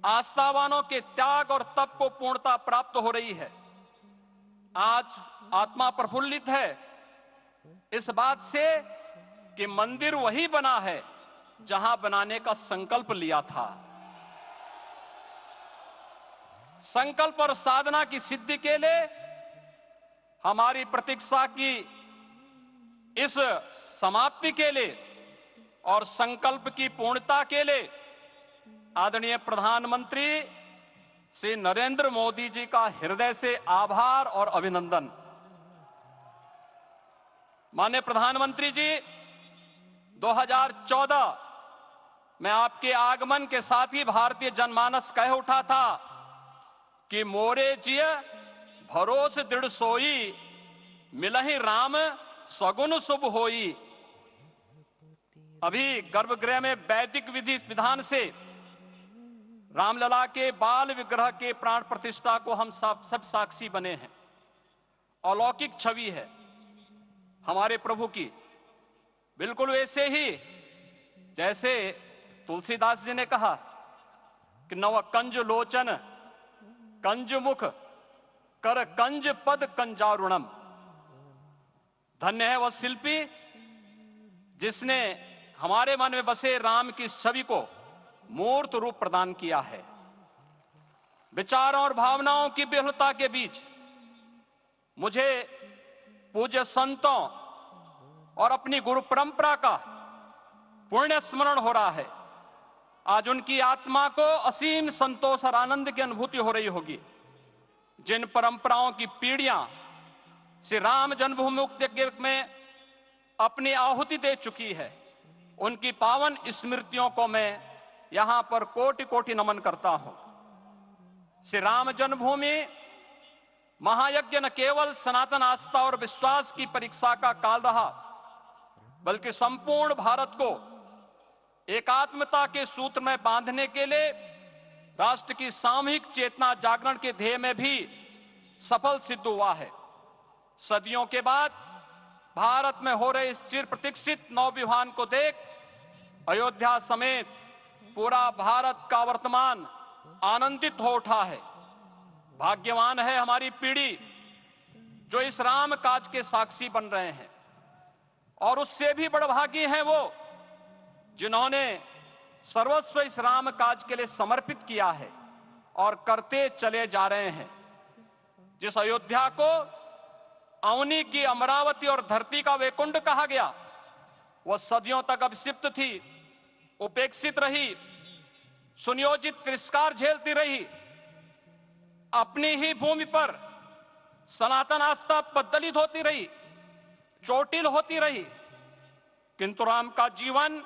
आस्थावानों के त्याग और तप को पूर्णता प्राप्त हो रही है। आज आत्मा प्रफुल्लित है इस बात से कि मंदिर वही बना है जहां बनाने का संकल्प लिया था। संकल्प और साधना की सिद्धि के लिए हमारी प्रतीक्षा की इस समाप्ति के लिए और संकल्प की पूर्णता के लिए आदरणीय प्रधानमंत्री श्री नरेंद्र मोदी जी का हृदय से आभार और अभिनंदन। माननीय प्रधानमंत्री जी, 2014 में आपके आगमन के साथ ही भारतीय जनमानस कह उठा था कि मोरे जिय भरोस दृढ़ सोई, मिलहि राम सगुन शुभ होई। अभी गर्भगृह में वैदिक विधि विधान से रामलला के बाल विग्रह के प्राण प्रतिष्ठा को हम सब साक्षी बने हैं। अलौकिक छवि है हमारे प्रभु की, बिल्कुल वैसे ही जैसे तुलसीदास जी ने कहा कि नव कंज लोचन कंज मुख कर कंज पद कंजारुणम। धन्य है वह शिल्पी जिसने हमारे मन में बसे राम की छवि को मूर्त रूप प्रदान किया है। विचारों और भावनाओं की विहलता के बीच मुझे पूज्य संतों और अपनी गुरु परंपरा का पुण्य स्मरण हो रहा है। आज उनकी आत्मा को असीम संतोष और आनंद की अनुभूति हो रही होगी। जिन परंपराओं की पीढ़ियां श्री राम जन्मभूमि यज्ञ में अपनी आहुति दे चुकी है, उनकी पावन स्मृतियों को मैं यहां पर कोटि कोटि नमन करता हूं। श्री राम जन्मभूमि महायज्ञ न केवल सनातन आस्था और विश्वास की परीक्षा का काल रहा, बल्कि संपूर्ण भारत को एकात्मता के सूत्र में बांधने के लिए राष्ट्र की सामूहिक चेतना जागरण के ध्येय में भी सफल सिद्ध हुआ है। सदियों के बाद भारत में हो रहे इस चिर प्रतीक्षित नवविवाह को देख अयोध्या समेत पूरा भारत का वर्तमान आनंदित हो उठा है। भाग्यवान है हमारी पीढ़ी जो इस राम काज के साक्षी बन रहे हैं, और उससे भी बड़भागी हैं वो जिन्होंने सर्वस्व इस राम काज के लिए समर्पित किया है और करते चले जा रहे हैं। जिस अयोध्या को अवनी की अमरावती और धरती का वैकुंठ कहा गया, वह सदियों तक अभिषिप्त थी, उपेक्षित रही, सुनियोजित तिरस्कार झेलती रही। अपनी ही भूमि पर सनातन आस्था पद्दलित होती रही, चोटिल होती रही, किंतु राम का जीवन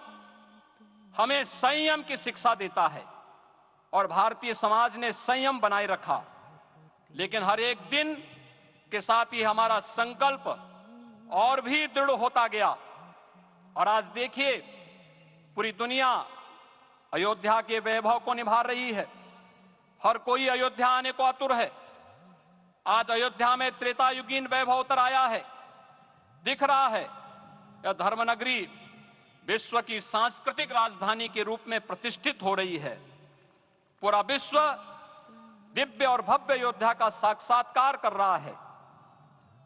हमें संयम की शिक्षा देता है और भारतीय समाज ने संयम बनाए रखा। लेकिन हर एक दिन के साथ ही हमारा संकल्प और भी दृढ़ होता गया, और आज देखिए पूरी दुनिया अयोध्या के वैभव को निभा रही है। हर कोई अयोध्या आने को आतुर है। आज अयोध्या में त्रेतायुगीन वैभव उतर आया है। दिख रहा है यह धर्मनगरी विश्व की सांस्कृतिक राजधानी के रूप में प्रतिष्ठित हो रही है। पूरा विश्व दिव्य और भव्य अयोध्या का साक्षात्कार कर रहा है।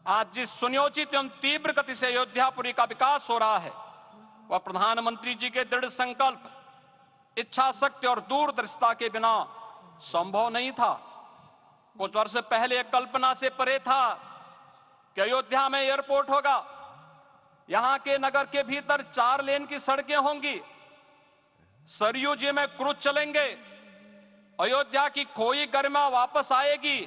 आज जिस सुनियोजित एवं तीव्र गति से अयोध्यापुरी का विकास हो रहा है, वह प्रधानमंत्री जी के दृढ़ संकल्प, इच्छा शक्ति और दूरदर्शिता के बिना संभव नहीं था। कुछ वर्ष पहले कल्पना से परे था कि अयोध्या में एयरपोर्ट होगा, यहां के नगर के भीतर 4 लेन की सड़कें होंगी, सरयू जी में क्रूज चलेंगे, अयोध्या की खोई गरिमा वापस आएगी।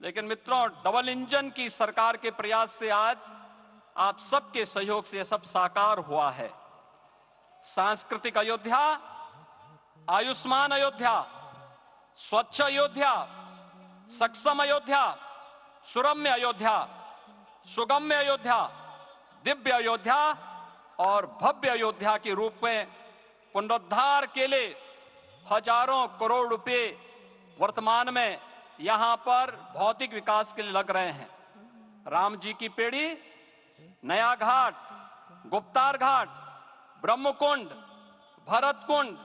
लेकिन मित्रों, डबल इंजन की सरकार के प्रयास से आज आप सबके सहयोग से यह सब साकार हुआ है। सांस्कृतिक अयोध्या, आयुष्मान अयोध्या, स्वच्छ अयोध्या, सक्षम अयोध्या, सुरम्य अयोध्या, सुगम्य अयोध्या, दिव्य अयोध्या और भव्य अयोध्या के रूप में पुनरुद्धार के लिए हजारों करोड़ रुपए वर्तमान में यहां पर भौतिक विकास के लिए लग रहे हैं। राम जी की पेड़ी, नया घाट, गुप्तार घाट, ब्रह्मकुंड, भरत कुंड,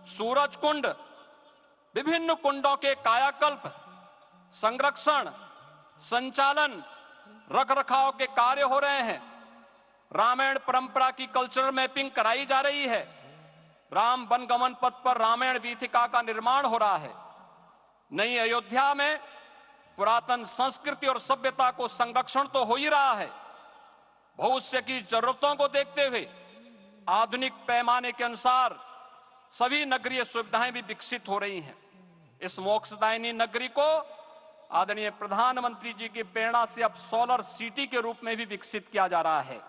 सूरज कुंड, विभिन्न कुंडों के कायाकल्प, संरक्षण, संचालन, रखरखाव के कार्य हो रहे हैं। रामायण परंपरा की कल्चरल मैपिंग कराई जा रही है। राम वनगमन पथ पर रामायण वीथिका का निर्माण हो रहा है। नई अयोध्या में पुरातन संस्कृति और सभ्यता को संरक्षण तो हो ही रहा है, भविष्य की जरूरतों को देखते हुए आधुनिक पैमाने के अनुसार सभी नगरीय सुविधाएं भी विकसित हो रही हैं। इस मोक्षदायिनी नगरी को आदरणीय प्रधानमंत्री जी की प्रेरणा से अब सोलर सिटी के रूप में भी विकसित किया जा रहा है।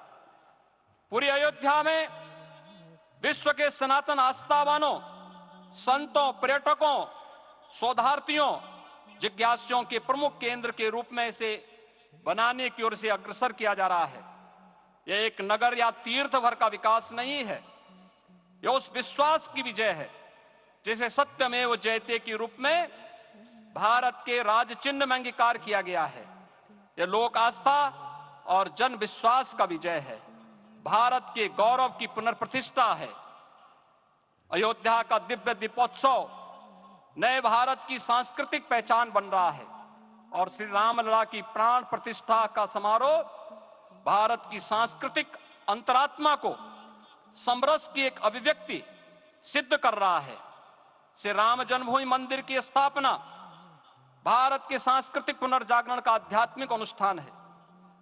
पूरी अयोध्या में विश्व के सनातन आस्थावानों, संतों, पर्यटकों, शोधार्थियों, जिज्ञासुओं के प्रमुख केंद्र के रूप में इसे बनाने की ओर से अग्रसर किया जा रहा है। यह एक नगर या तीर्थ भर का विकास नहीं है, यह उस विश्वास की विजय है जिसे सत्यमेव जयते के रूप में भारत के राज चिन्ह में अंगीकार किया गया है। यह लोक आस्था और जन विश्वास का विजय है, भारत के गौरव की पुनर्प्रतिष्ठा है। अयोध्या का दिव्य दीपोत्सव नए भारत की सांस्कृतिक पहचान बन रहा है और श्री रामलला की प्राण प्रतिष्ठा का समारोह भारत की सांस्कृतिक अंतरात्मा को समरस की एक अभिव्यक्ति सिद्ध कर रहा है। श्री राम जन्मभूमि मंदिर की स्थापना भारत के सांस्कृतिक पुनर्जागरण का आध्यात्मिक अनुष्ठान है।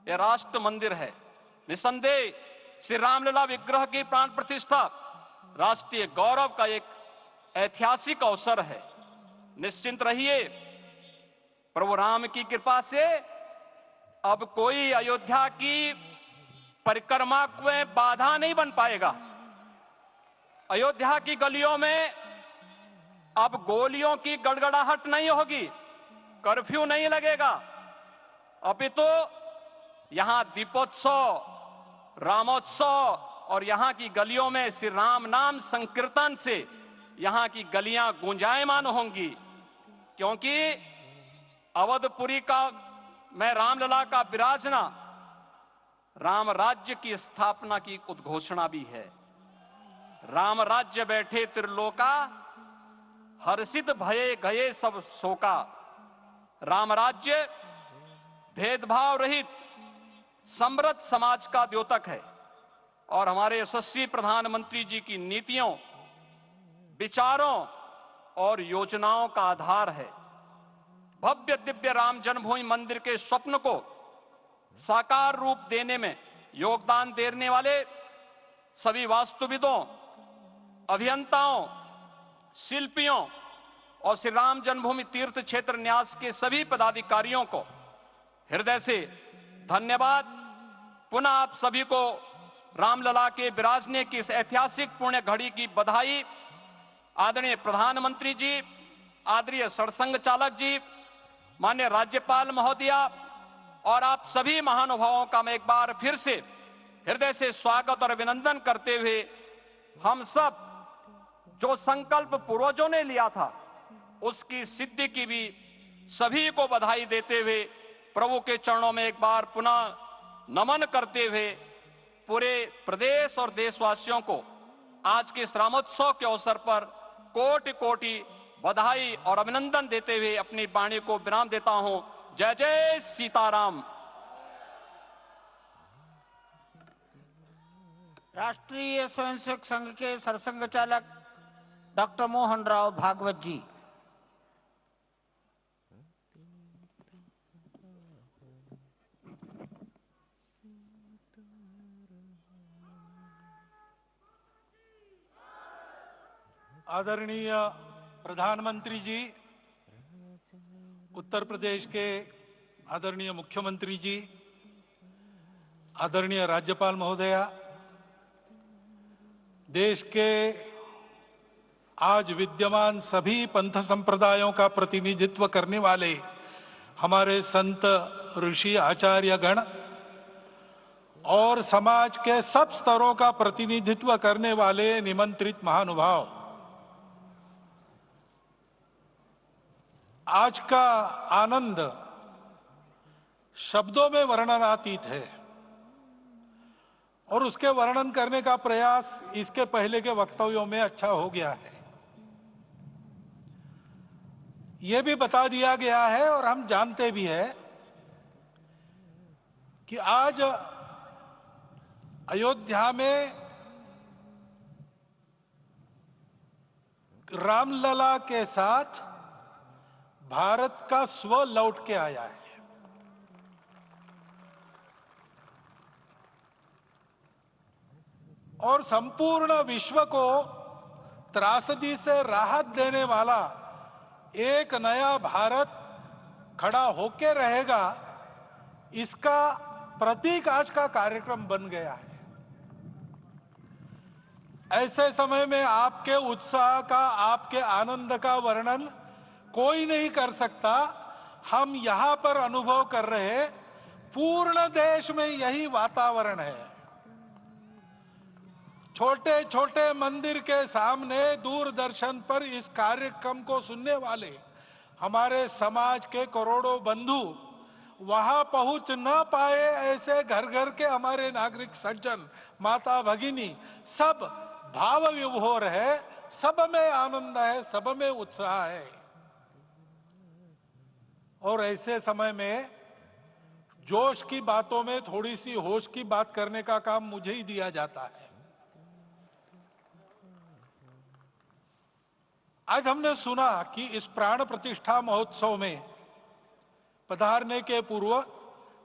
यह राष्ट्र मंदिर है। निसंदेह श्री रामलला विग्रह की प्राण प्रतिष्ठा राष्ट्रीय गौरव का एक ऐतिहासिक अवसर है। निश्चिंत रहिए, प्रभु राम की कृपा से अब कोई अयोध्या की परिक्रमा में बाधा नहीं बन पाएगा। अयोध्या की गलियों में अब गोलियों की गड़गड़ाहट नहीं होगी, कर्फ्यू नहीं लगेगा। अपितु यहां दीपोत्सव, रामोत्सव और यहां की गलियों में श्री राम नाम संकीर्तन से यहां की गलियां गुंजायमान होंगी, क्योंकि अवधपुरी का में रामलला का विराजना राम राज्य की स्थापना की उद्घोषणा भी है। राम राज्य बैठे त्रिलोका, हर्षित भये गए सब शोका। राम राज्य भेदभाव रहित समृद्ध समाज का द्योतक है और हमारे यशस्वी प्रधानमंत्री जी की नीतियों, विचारों और योजनाओं का आधार है। भव्य दिव्य राम जन्मभूमि मंदिर के स्वप्न को साकार रूप देने में योगदान देने वाले सभी वास्तुविदों, अभियंताओं, शिल्पियों और श्री राम जन्मभूमि तीर्थ क्षेत्र न्यास के सभी पदाधिकारियों को हृदय से धन्यवाद। पुनः आप सभी को रामलला के विराजने की इस ऐतिहासिक पुण्य घड़ी की बधाई। आदरणीय प्रधानमंत्री जी, आदरणीय सरसंघ चालक जी, माननीय राज्यपाल महोदया और आप सभी महानुभावों का मैं एक बार फिर से हृदय से स्वागत और अभिनंदन करते हुए हम सब जो संकल्प पूर्वजों ने लिया था उसकी सिद्धि की भी सभी को बधाई देते हुए प्रभु के चरणों में एक बार पुनः नमन करते हुए पूरे प्रदेश और देशवासियों को आज के इस रामोत्सव के अवसर पर कोटि कोटि बधाई और अभिनंदन देते हुए अपनी वाणी को विराम देता हूं। जय जय सीताराम। राष्ट्रीय स्वयंसेवक संघ के सरसंघ चालक डॉक्टर मोहन राव भागवत जी। आदरणीय प्रधानमंत्री जी, उत्तर प्रदेश के आदरणीय मुख्यमंत्री जी, आदरणीय राज्यपाल महोदया, देश के आज विद्यमान सभी पंथ संप्रदायों का प्रतिनिधित्व करने वाले हमारे संत, ऋषि, आचार्य गण और समाज के सब स्तरों का प्रतिनिधित्व करने वाले निमंत्रित महानुभाव, आज का आनंद शब्दों में वर्णनातीत है और उसके वर्णन करने का प्रयास इसके पहले के वक्तव्यों में अच्छा हो गया है। यह भी बता दिया गया है और हम जानते भी हैं कि आज अयोध्या में रामलला के साथ भारत का स्व लौट के आया है। और संपूर्ण विश्व को त्रासदी से राहत देने वाला एक नया भारत खड़ा होके रहेगा, इसका प्रतीक आज का कार्यक्रम बन गया है। ऐसे समय में आपके उत्साह का, आपके आनंद का वर्णन कोई नहीं कर सकता। हम यहां पर अनुभव कर रहे, पूर्ण देश में यही वातावरण है। छोटे छोटे मंदिर के सामने दूरदर्शन पर इस कार्यक्रम को सुनने वाले हमारे समाज के करोड़ों बंधु वहां पहुंच न पाए, ऐसे घर घर के हमारे नागरिक सज्जन, माता भगिनी सब भाव विभोर है, सब में आनंद है, सब में उत्साह है। और ऐसे समय में जोश की बातों में थोड़ी सी होश की बात करने का काम मुझे ही दिया जाता है। आज हमने सुना कि इस प्राण प्रतिष्ठा महोत्सव में पधारने के पूर्व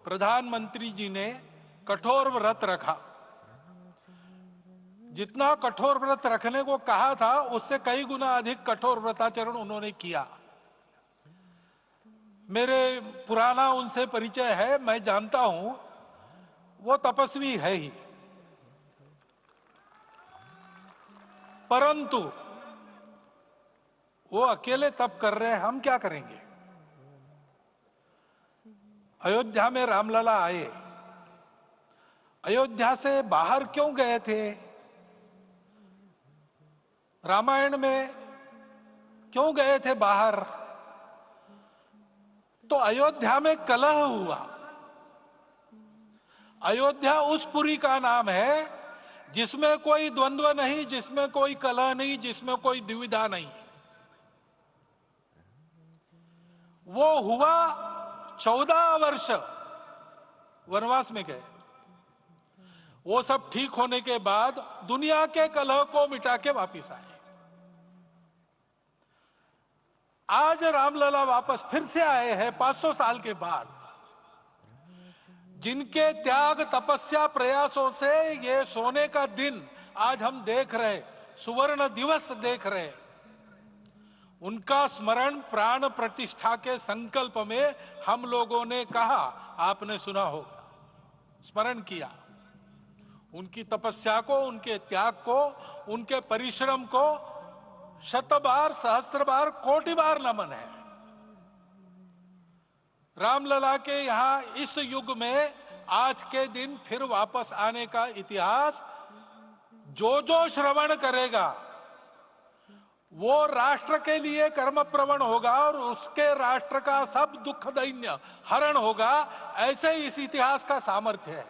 प्रधानमंत्री जी ने कठोर व्रत रखा। जितना कठोर व्रत रखने को कहा था उससे कई गुना अधिक कठोर व्रताचरण उन्होंने किया। मेरे पुराना उनसे परिचय है, मैं जानता हूं वो तपस्वी है ही, परंतु वो अकेले तप कर रहे हैं, हम क्या करेंगे। अयोध्या में रामलला आए, अयोध्या से बाहर क्यों गए थे, रामायण में क्यों गए थे बाहर, तो अयोध्या में कलह हुआ। अयोध्या उस पुरी का नाम है जिसमें कोई द्वंद्व नहीं, जिसमें कोई कलह नहीं, जिसमें कोई दुविधा नहीं। वो हुआ 14 वर्ष वनवास में गए। वो सब ठीक होने के बाद दुनिया के कलह को मिटा के वापिस आए। आज रामलला वापस फिर से आए हैं 500 साल के बाद। जिनके त्याग, तपस्या, प्रयासों से ये सोने का दिन आज हम देख रहे, सुवर्ण दिवस देख रहे, उनका स्मरण प्राण प्रतिष्ठा के संकल्प में हम लोगों ने कहा, आपने सुना होगा, स्मरण किया। उनकी तपस्या को, उनके त्याग को, उनके परिश्रम को शत बार, सहस्त्र बार, कोटि बार नमन है। रामलला के यहां इस युग में आज के दिन फिर वापस आने का इतिहास जो जो श्रवण करेगा वो राष्ट्र के लिए कर्म प्रवण होगा और उसके राष्ट्र का सब दुख दैन्य हरण होगा। ऐसे इस इतिहास का सामर्थ्य है।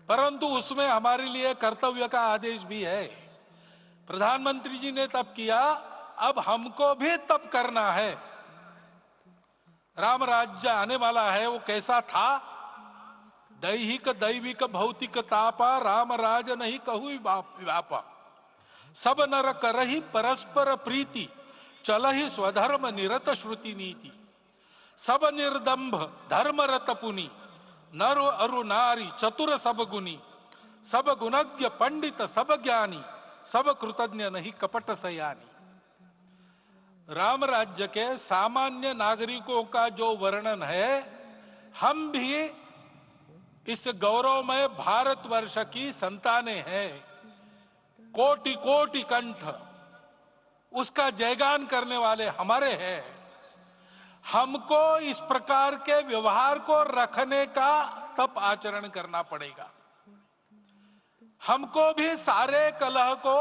परंतु उसमें हमारे लिए कर्तव्य का आदेश भी है। प्रधानमंत्री जी ने तप किया, अब हमको भी तप करना है। राम राज्य आने वाला है, वो कैसा था? दैहिक दैविक भौतिक तापा, राम राज नहीं कहु व्यापा। सब नर करहि परस्पर प्रीति, चलहि स्वधर्म निरत श्रुति नीति। सब निर्दंभ धर्म रत पुनि, नर अरु नारी चतुर सब गुनी। सब गुणज्ञ पंडित सब ज्ञानी, सब कृतज्ञ नहीं कपट सयानी। राम राज्य के सामान्य नागरिकों का जो वर्णन है, हम भी इस गौरवमय भारतवर्ष की संतानें हैं। कोटि कोटि कंठ उसका जयगान करने वाले हमारे हैं। हमको इस प्रकार के व्यवहार को रखने का तप आचरण करना पड़ेगा। हमको भी सारे कलह को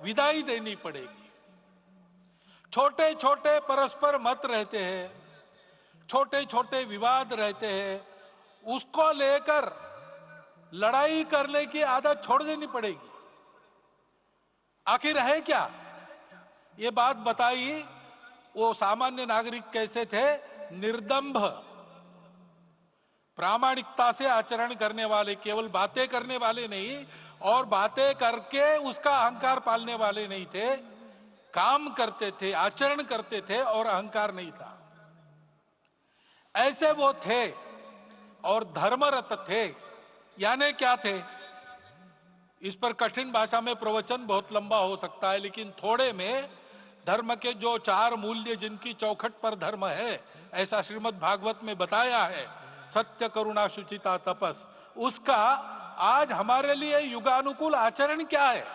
विदाई देनी पड़ेगी। छोटे छोटे परस्पर मत रहते हैं, छोटे छोटे विवाद रहते हैं, उसको लेकर लड़ाई करने की आदत छोड़ देनी पड़ेगी। आखिर है क्या? ये बात बताई, वो सामान्य नागरिक कैसे थे? निर्दंभ, प्रामाणिकता से आचरण करने वाले, केवल बातें करने वाले नहीं और बातें करके उसका अहंकार पालने वाले नहीं थे। काम करते थे, आचरण करते थे और अहंकार नहीं था। ऐसे वो थे और धर्मरत थे। यानी क्या थे? इस पर कठिन भाषा में प्रवचन बहुत लंबा हो सकता है, लेकिन थोड़े में धर्म के जो 4 मूल्य जिनकी चौखट पर धर्म है, ऐसा श्रीमद् भागवत में बताया है, सत्य, करुणा, शुचिता, तपस, उसका आज हमारे लिए युगानुकूल आचरण क्या है?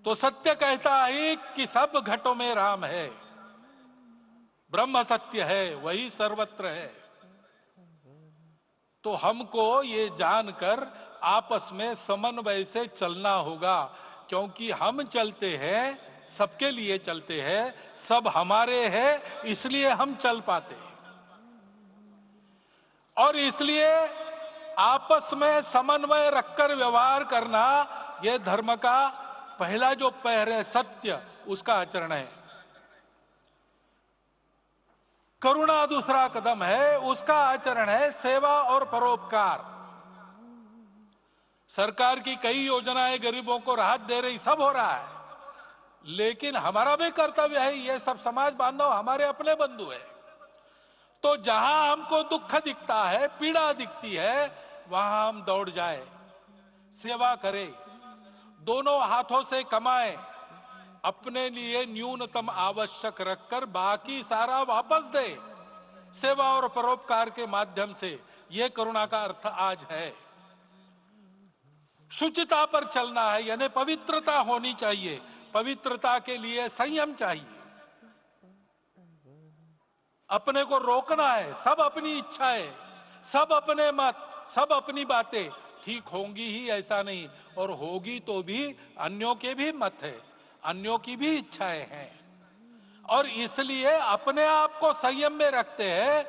तो सत्य कहता है कि सब घटों में राम है, ब्रह्म सत्य है, वही सर्वत्र है। तो हमको ये जानकर आपस में समन्वय से चलना होगा, क्योंकि हम चलते हैं, सबके लिए चलते हैं, सब हमारे हैं, इसलिए हम चल पाते हैं। और इसलिए आपस में समन्वय रखकर व्यवहार करना, यह धर्म का पहला जो पैर है, सत्य, उसका आचरण है। करुणा दूसरा कदम है, उसका आचरण है सेवा और परोपकार। सरकार की कई योजनाएं गरीबों को राहत दे रही, सब हो रहा है, लेकिन हमारा भी कर्तव्य है, ये सब समाज बांधव हमारे अपने बंधु है। तो जहां हमको दुख दिखता है, पीड़ा दिखती है, वहां हम दौड़ जाए, सेवा करें, दोनों हाथों से कमाएं, अपने लिए न्यूनतम आवश्यक रखकर बाकी सारा वापस दे, सेवा और परोपकार के माध्यम से। यह करुणा का अर्थ आज है। शुचिता पर चलना है, यानी पवित्रता होनी चाहिए। पवित्रता के लिए संयम चाहिए, अपने को रोकना है। सब अपनी इच्छाएं, सब अपने मत, सब अपनी बातें ठीक होंगी ही ऐसा नहीं, और होगी तो भी अन्यों के भी मत है, अन्यों की भी इच्छाएं हैं। और इसलिए अपने आप को संयम में रखते हैं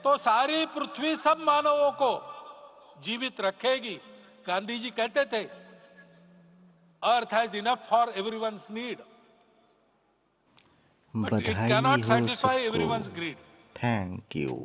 तो सारी पृथ्वी सब मानवों को जीवित रखेगी। गांधी जी कहते थे earth has enough for everyone's need, but it बधाई कैनॉट हो सैटिस्फाई सबको। Everyone's greed. Thank you.